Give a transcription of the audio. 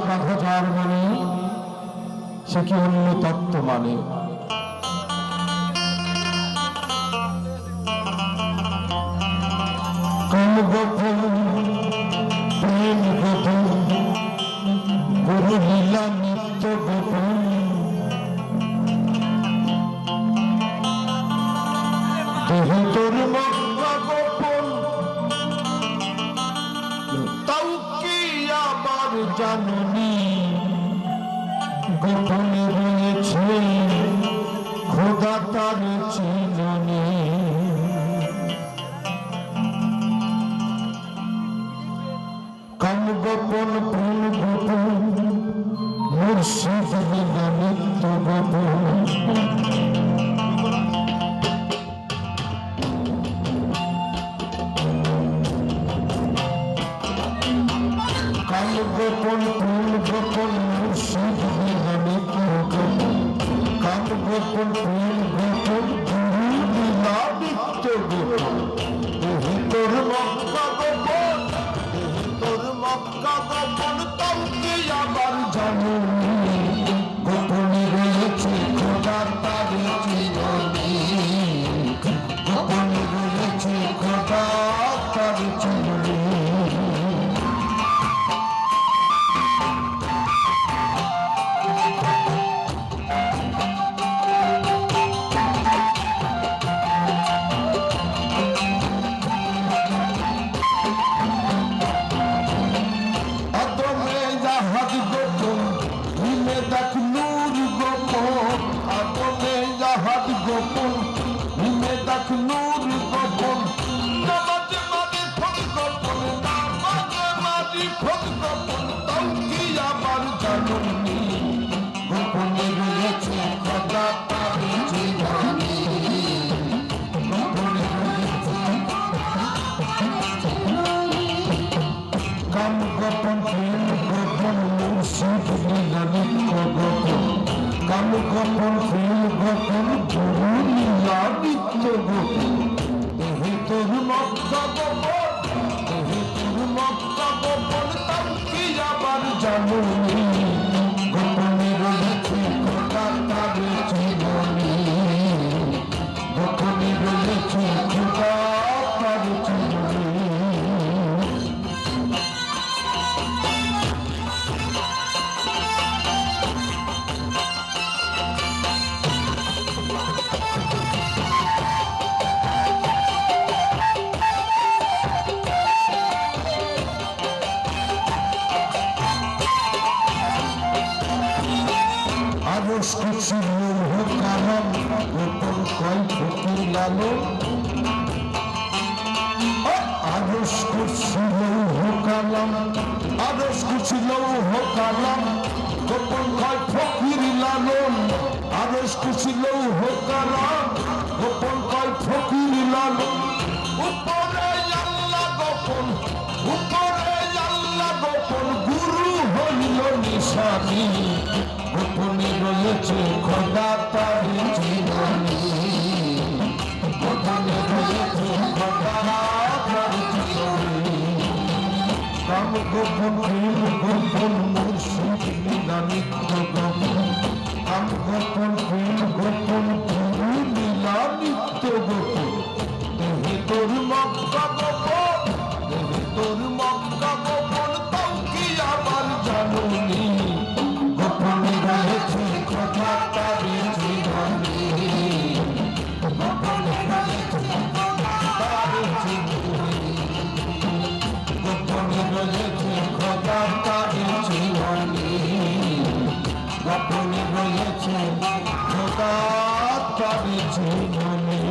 বাঁধা যার মানে সে কি অন্য তত্ত্ব মানে? কাম গোপন প্রেম গোপন গুরু লীলা নিত্য গোপন দেহ তোর মক্কা গোপন তাও কি আবার জাননি গোপনে রয়েছে খোদা তার চিননি। কাম গোপন প্রেম গোপন মুর্শিদ লীলা নিত্য গোপন কাম গোপন প্রেম গোপন মুর্শিদ লীলা নিত্য গোপন কাম গোপন প্রেম গোপন গুরু লীলা নিত্য গোপন দেহি তোর মক্কা গোপন দেহি তোর মক্কা গোপন তাও কি আবার জানি গোপনে রয়েছে খোদা তার চিরনি গোপনে রয়েছে খোদা তার চিরনি। গোপন হিমে দেখ নূর গোপন নামাজে মাঝে ফোন গোপন নামাজে মাঝে ফোন গোপন তাও কি আবার জাননি গোপনে রয়েছে খোদা তার চিরনি গোপনে রয়েছে কাম গোপন প্রেম গোপন মুর্শিদ লীলা নিত্য গোপন কাম গোপন প্রেম গোপন গুরু লীলা নিত্য গোপন দেহি তোর মক্কা গোপন দেহি তোর মক্কা গোপন তাও কি আবার জাননি গোপনে রয়েছে খোদা তার চিরনি গোপনে রয়েছে খোদা তার চিরনি। আরশ কুরসি লৌহ কালাম গোপন কয় ফকির লালন আরশ কুরসি লৌহ কালাম আরশ কুরসি লৌহ কালাম গোপন কয় ফকির লালন আরশ কুরসি লৌহ কালাম গোপন কয় ফকির লালন উপরে আল্লাহ গোপন উপরে আল্লাহ গোপন গুরু হইল নিশানি গোপনে রয়েছে খোদা তার চিরনি গোপনে রয়েছে খোদা তার চিরনি কাম গোপন প্রেম গোপন মুর্শিদ লীলা নিত্য গোপন কাম গোপন প্রেম গোপন গুরু লীলা নিত্য গোপন দেহি তোর মক্কা গোপন দেহি তোর মক্কা গোপন তাও কি আবার জাননি গোপনে রয়েছে খোদা তার চিরনি গোপনে রয়েছে তার চিরনি গোপনে রয়েছে খোদা তার চিরনি গোপনে রয়েছে খোদা তার চিরনি।